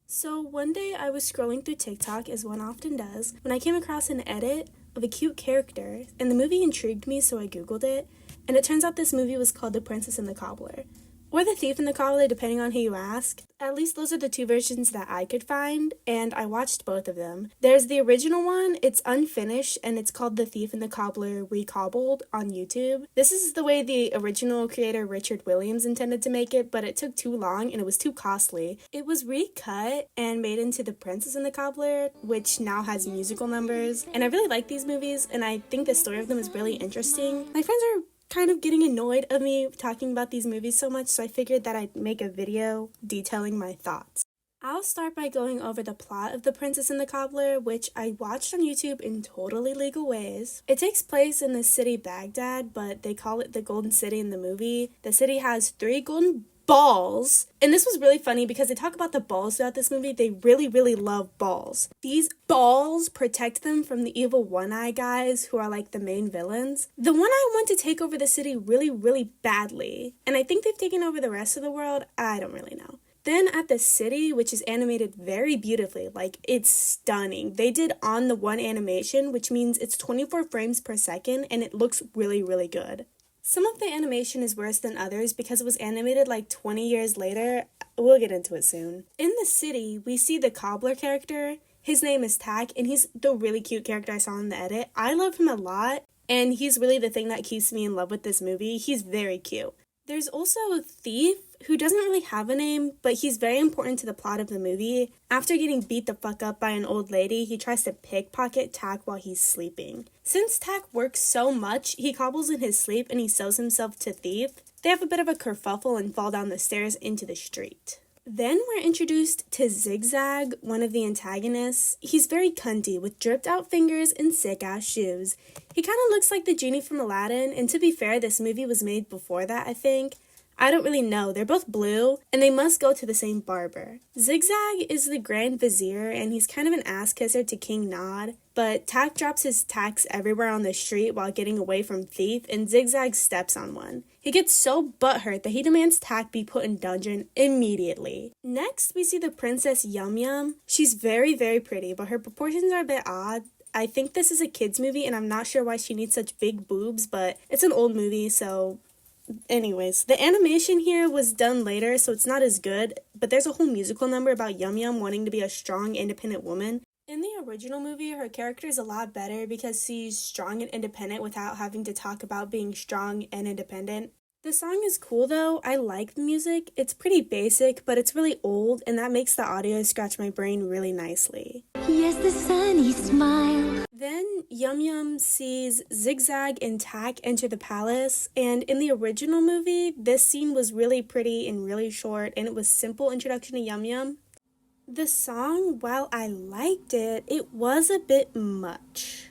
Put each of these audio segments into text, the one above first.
So one day I was scrolling through TikTok, as one often does, when I came across an edit of a cute character, and the movie intrigued me, so I googled it, and it turns out this movie was called The Princess and the Cobbler. Or The Thief and the Cobbler, depending on who you ask. At least those are the two versions that I could find, and I watched both of them. There's the original one, it's unfinished, and it's called The Thief and the Cobbler Recobbled on YouTube. This is the way the original creator Richard Williams intended to make it, but it took too long and it was too costly. It was recut and made into The Princess and the Cobbler, which now has musical numbers. And I really like these movies, and I think the story of them is really interesting. My friends are kind of getting annoyed of me talking about these movies so much, so I figured that I'd make a video detailing my thoughts. I'll start by going over the plot of The Princess and the Cobbler, which I watched on YouTube in totally legal ways. It takes place in the city Baghdad, but they call it the Golden City in the movie. The city has 3 golden balls, and this was really funny because they talk about the balls throughout this movie. They really love balls. These balls protect them from the evil one-eye guys who are like the main villains. The one-eye want to take over the city really badly, and I think they've taken over the rest of the world. I don't really know. Then at the city, which is animated very beautifully, like it's stunning. They did on the one animation, which means it's 24 frames per second, and it looks really good. Some of the animation is worse than others because it was animated like 20 years later. We'll get into it soon. In the city, we see the cobbler character. His name is Tak, and he's the really cute character I saw in the edit. I love him a lot, and he's really the thing that keeps me in love with this movie. He's very cute. There's also a thief who doesn't really have a name, but he's very important to the plot of the movie. After getting beat the fuck up by an old lady, he tries to pickpocket Tak while he's sleeping. Since Tak works so much, he cobbles in his sleep and he sells himself to thief. They have a bit of a kerfuffle and fall down the stairs into the street. Then we're introduced to Zigzag, one of the antagonists. He's very cunty with dripped out fingers and sick ass shoes. He kind of looks like the genie from Aladdin, and to be fair, this movie was made before that, I think. I don't really know. They're both blue, and they must go to the same barber. Zigzag is the Grand Vizier, and he's kind of an ass kisser to King Nod, but Tak drops his tacks everywhere on the street while getting away from Thief, and Zigzag steps on one. He gets so butthurt that he demands Tak be put in dungeon immediately. Next, we see the Princess Yum Yum. She's very pretty, but her proportions are a bit odd. I think this is a kid's movie, and I'm not sure why she needs such big boobs, but it's an old movie, so anyways, the animation here was done later, so it's not as good, but there's a whole musical number about Yum Yum wanting to be a strong, independent woman. In the original movie, her character is a lot better because she's strong and independent without having to talk about being strong and independent. The song is cool though. I like the music. It's pretty basic, but it's really old, and that makes the audio scratch my brain really nicely. Yes, the sunny smile. Then Yum Yum sees Zigzag and Tak enter the palace, and in the original movie, this scene was really pretty and really short, and it was simple introduction to Yum Yum. The song, while I liked it, it was a bit much.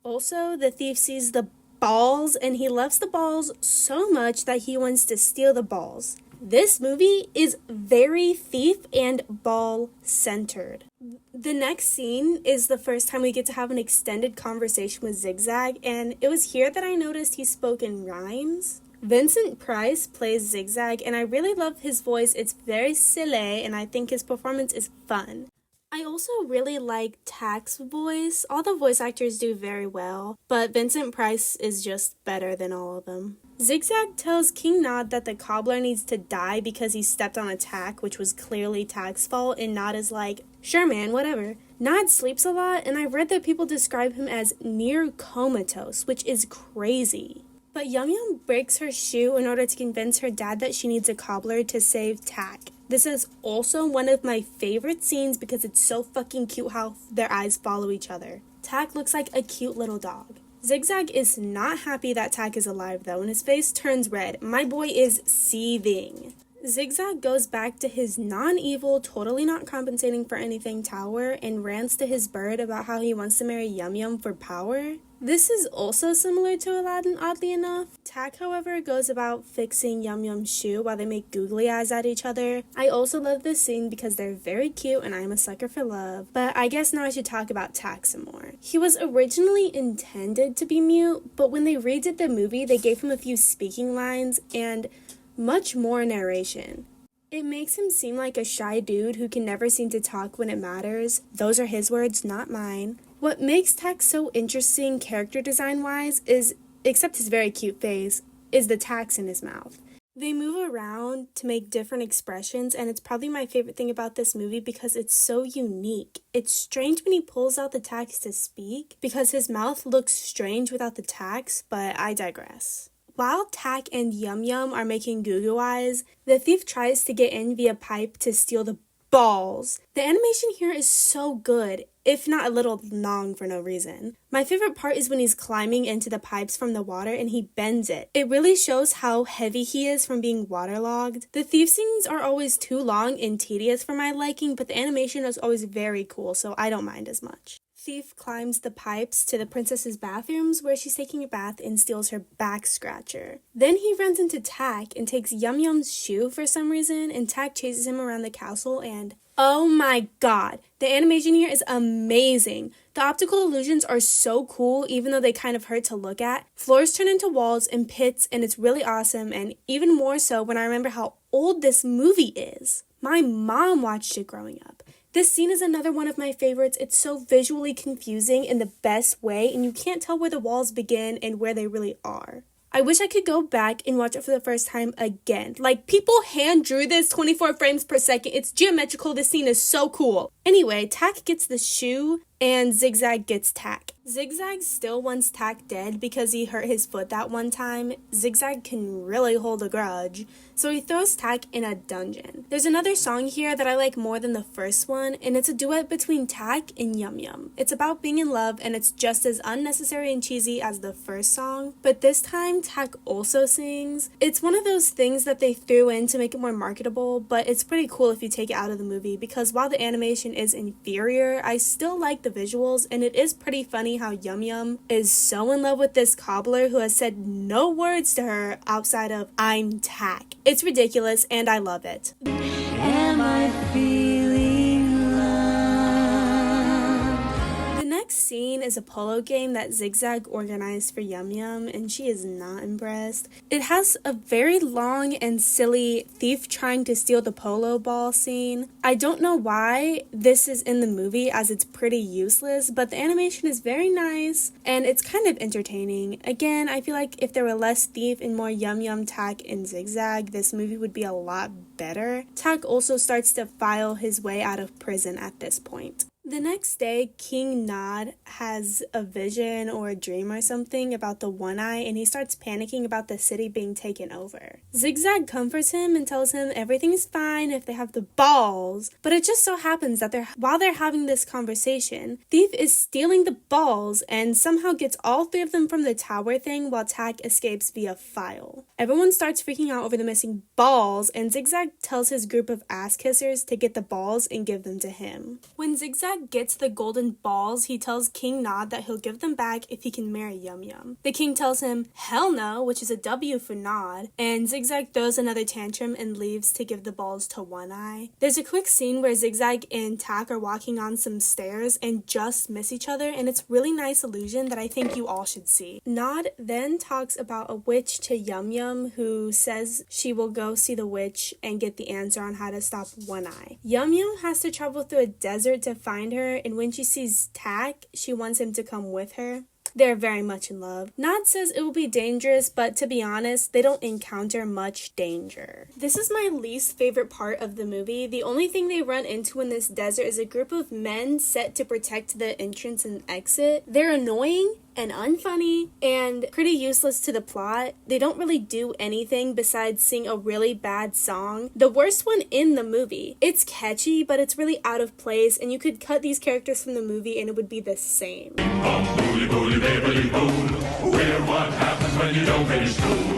Also, the thief sees the balls, and he loves the balls so much that he wants to steal the balls. This movie is very thief and ball centered. The next scene is the first time we get to have an extended conversation with Zigzag, and it was here that I noticed he spoke in rhymes. Vincent Price plays Zigzag, and I really love his voice. It's very silly, and I think his performance is fun. I also really like Tak's voice. All the voice actors do very well, but Vincent Price is just better than all of them. Zigzag tells King Nod that the cobbler needs to die because he stepped on a Tak, which was clearly Tak's fault, and Nod is like, sure man, whatever. Nod sleeps a lot, and I've read that people describe him as near comatose, which is crazy. But Yum Yum breaks her shoe in order to convince her dad that she needs a cobbler to save Tak. This is also one of my favorite scenes because it's so fucking cute how their eyes follow each other. Tak looks like a cute little dog. Zigzag is not happy that Tak is alive though, and his face turns red. My boy is seething. Zigzag goes back to his non-evil, totally not compensating for anything tower and rants to his bird about how he wants to marry Yum Yum for power. This is also similar to Aladdin, oddly enough. Tak, however, goes about fixing Yum Yum's shoe while they make googly eyes at each other. I also love this scene because they're very cute and I'm a sucker for love. But I guess now I should talk about Tak some more. He was originally intended to be mute, but when they redid the movie, they gave him a few speaking lines and much more narration. It makes him seem like a shy dude who can never seem to talk when it matters. Those are his words, not mine. What makes Tak so interesting character design-wise is, except his very cute face, is the tacks in his mouth. They move around to make different expressions, and it's probably my favorite thing about this movie because it's so unique. It's strange when he pulls out the tacks to speak because his mouth looks strange without the tacks, but I digress. While Tak and Yum Yum are making goo-goo eyes, the thief tries to get in via pipe to steal the balls. The animation here is so good, if not a little long for no reason. My favorite part is when he's climbing into the pipes from the water and he bends it. It really shows how heavy he is from being waterlogged. The thief scenes are always too long and tedious for my liking, but the animation is always very cool, so I don't mind as much. Thief climbs the pipes to the princess's bathrooms where she's taking a bath and steals her back scratcher. Then he runs into Tak and takes Yum Yum's shoe for some reason, and Tak chases him around the castle and oh my god, the animation here is amazing. The optical illusions are so cool even though they kind of hurt to look at. Floors turn into walls and pits and it's really awesome, and even more so when I remember how old this movie is. My mom watched it growing up. This scene is another one of my favorites. It's so visually confusing in the best way, and you can't tell where the walls begin and where they really are. I wish I could go back and watch it for the first time again. Like, people hand drew this 24 frames per second. It's geometrical. This scene is so cool. Anyway, Tak gets the shoe and Zigzag gets Tak. Zigzag still wants Tak dead because he hurt his foot that one time. Zigzag can really hold a grudge, so he throws Tak in a dungeon. There's another song here that I like more than the first one, and it's a duet between Tak and Yum Yum. It's about being in love, and it's just as unnecessary and cheesy as the first song, but this time Tak also sings. It's one of those things that they threw in to make it more marketable, but it's pretty cool if you take it out of the movie because while the animation is inferior, I still like the visuals, and it is pretty funny how Yum Yum is so in love with this cobbler who has said no words to her outside of I'm Tak. It's ridiculous and I love it. Am I feeling love? The next scene is a polo game that Zigzag organized for Yum Yum, and she is not impressed. It has a very long and silly thief trying to steal the polo ball scene. I don't know why this is in the movie as it's pretty useless, but the animation is very nice and it's kind of entertaining. Again, I feel like if there were less thief and more Yum Yum, Tak, and Zigzag, this movie would be a lot better. Tak also starts to file his way out of prison at this point. The next day, King Nod has a vision or a dream or something about the One Eye, and he starts panicking about the city being taken over. Zigzag comforts him and tells him everything's fine if they have the balls, but it just so happens that while they're having this conversation, Thief is stealing the balls and somehow gets all three of them from the tower thing while Tak escapes via file. Everyone starts freaking out over the missing balls, and Zigzag tells his group of ass-kissers to get the balls and give them to him. When Zigzag gets the golden balls, he tells King Nod that he'll give them back if he can marry Yum Yum. The king tells him, hell no, which is a W for Nod, and Zigzag throws another tantrum and leaves to give the balls to One Eye. There's a quick scene where Zigzag and Tak are walking on some stairs and just miss each other, and it's really nice illusion that I think you all should see. Nod then talks about a witch to Yum Yum who says she will go see the witch and get the answer on how to stop One Eye. Yum Yum has to travel through a desert to find her, and when she sees Tak, she wants him to come with her. They're very much in love. Nod says it will be dangerous, but to be honest, they don't encounter much danger. This is my least favorite part of the movie. The only thing they run into in this desert is a group of men set to protect the entrance and exit. They're annoying and unfunny and pretty useless to the plot. They don't really do anything besides sing a really bad song, the worst one in the movie. It's catchy, but it's really out of place, and you could cut these characters from the movie and it would be the same.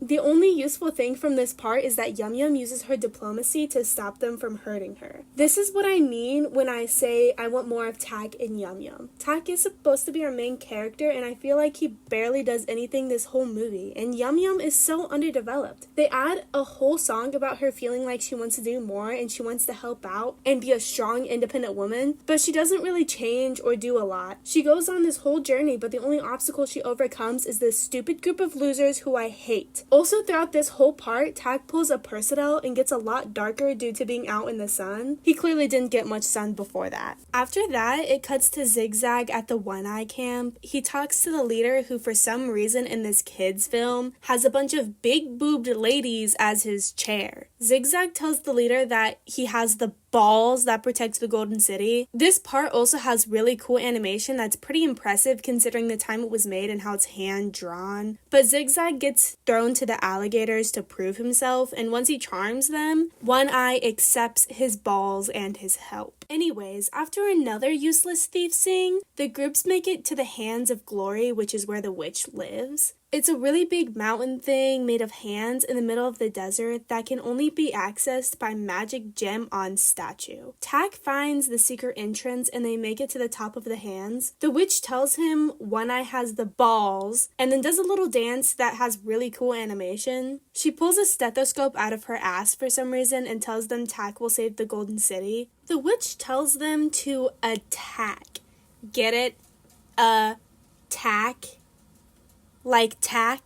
The only useful thing from this part is that Yum Yum uses her diplomacy to stop them from hurting her. This is what I mean when I say I want more of Tak and Yum Yum. Tak is supposed to be our main character, and I feel like he barely does anything this whole movie, and Yum Yum is so underdeveloped. They add a whole song about her feeling like she wants to do more and she wants to help out and be a strong, independent woman, but she doesn't really change or do a lot. She goes on this whole journey, but the only obstacle she overcomes is this stupid group of losers who I hate. Also, throughout this whole part, Tak pulls a Persidel and gets a lot darker due to being out in the sun. He clearly didn't get much sun before that. After that, it cuts to Zigzag at the One Eye camp. He talks to the leader who, for some reason in this kids film, has a bunch of big-boobed ladies as his chair. Zigzag tells the leader that he has the balls that protect the Golden City. This part also has really cool animation that's pretty impressive considering the time it was made and how it's hand-drawn. But Zigzag gets thrown to the alligators to prove himself, and once he charms them, One Eye accepts his balls and his help. Anyways, after another useless thief sing, the groups make it to the Hands of Glory, which is where the witch lives. It's a really big mountain thing made of hands in the middle of the desert that can only be accessed by magic gem on statue. Tak finds the secret entrance and they make it to the top of the hands. The witch tells him One Eye has the balls and then does a little dance that has really cool animation. She pulls a stethoscope out of her ass for some reason and tells them Tak will save the Golden City. The witch tells them to attack. Get it? Attack. Like Tak,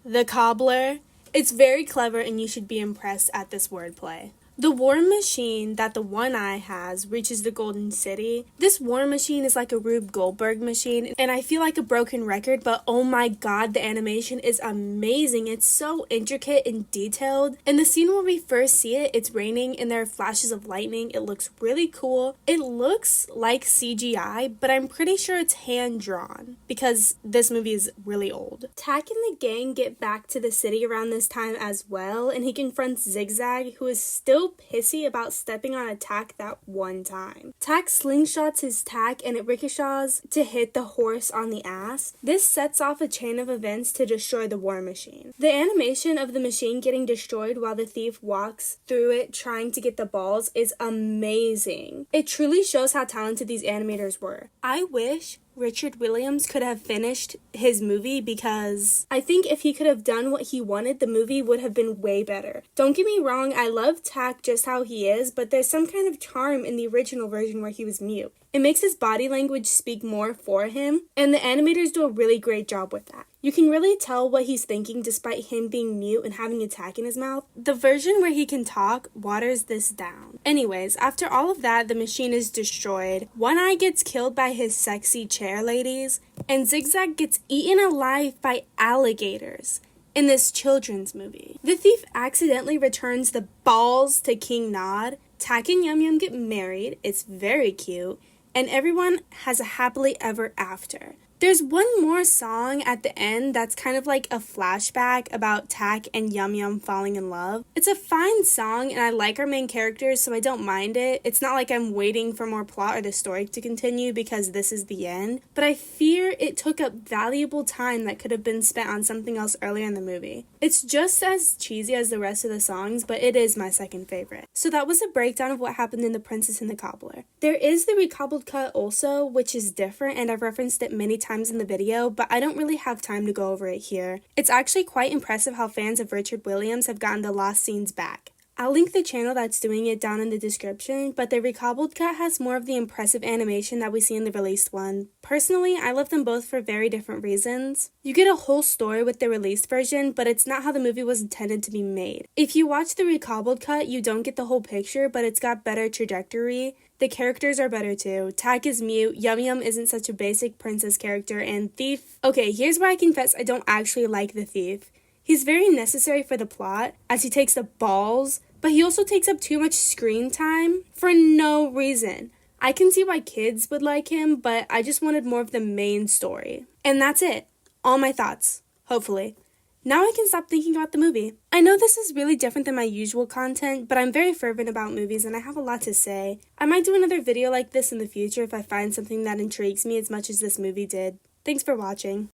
the cobbler. It's very clever and you should be impressed at this wordplay. The war machine that the One Eye has reaches the Golden City. This war machine is like a Rube Goldberg machine, and I feel like a broken record, but oh my god, the animation is amazing. It's so intricate and detailed. In the scene where we first see it, it's raining and there are flashes of lightning. It looks really cool. It looks like CGI, but I'm pretty sure it's hand-drawn because this movie is really old. Tak and the gang get back to the city around this time as well, and he confronts Zigzag, who is still pissy about stepping on a Tak that one time. Tak slingshots his Tak and it ricochets to hit the horse on the ass. This sets off a chain of events to destroy the war machine. The animation of the machine getting destroyed while the thief walks through it trying to get the balls is amazing. It truly shows how talented these animators were. I wish Richard Williams could have finished his movie because I think if he could have done what he wanted, the movie would have been way better. Don't get me wrong, I love Tak just how he is, but there's some kind of charm in the original version where he was mute. It makes his body language speak more for him, and the animators do a really great job with that. You can really tell what he's thinking despite him being mute and having a Tak in his mouth. The version where he can talk waters this down. Anyways, after all of that, the machine is destroyed. One Eye gets killed by his sexy chair ladies, and Zigzag gets eaten alive by alligators in this children's movie. The thief accidentally returns the balls to King Nod. Tak and Yum Yum get married. It's very cute. And everyone has a happily ever after. There's one more song at the end that's kind of like a flashback about Tak and Yum Yum falling in love. It's a fine song and I like our main characters, so I don't mind it. It's not like I'm waiting for more plot or the story to continue because this is the end, but I fear it took up valuable time that could have been spent on something else earlier in the movie. It's just as cheesy as the rest of the songs, but it is my second favorite. So that was a breakdown of what happened in The Princess and the Cobbler. There is the recobbled cut also, which is different, and I've referenced it many times in the video, but I don't really have time to go over it here. It's actually quite impressive how fans of Richard Williams have gotten the lost scenes back. I'll link the channel that's doing it down in the description, but the recobbled cut has more of the impressive animation that we see in the released one. Personally, I love them both for very different reasons. You get a whole story with the released version, but it's not how the movie was intended to be made. If you watch the recobbled cut, you don't get the whole picture, but it's got better trajectory. The characters are better too. Tak is mute, Yum Yum isn't such a basic princess character, and Thief... Okay, here's where I confess I don't actually like the Thief. He's very necessary for the plot, as he takes the balls, but he also takes up too much screen time for no reason. I can see why kids would like him, but I just wanted more of the main story. And that's it. All my thoughts. Hopefully. Now I can stop thinking about the movie. I know this is really different than my usual content, but I'm very fervent about movies and I have a lot to say. I might do another video like this in the future if I find something that intrigues me as much as this movie did. Thanks for watching.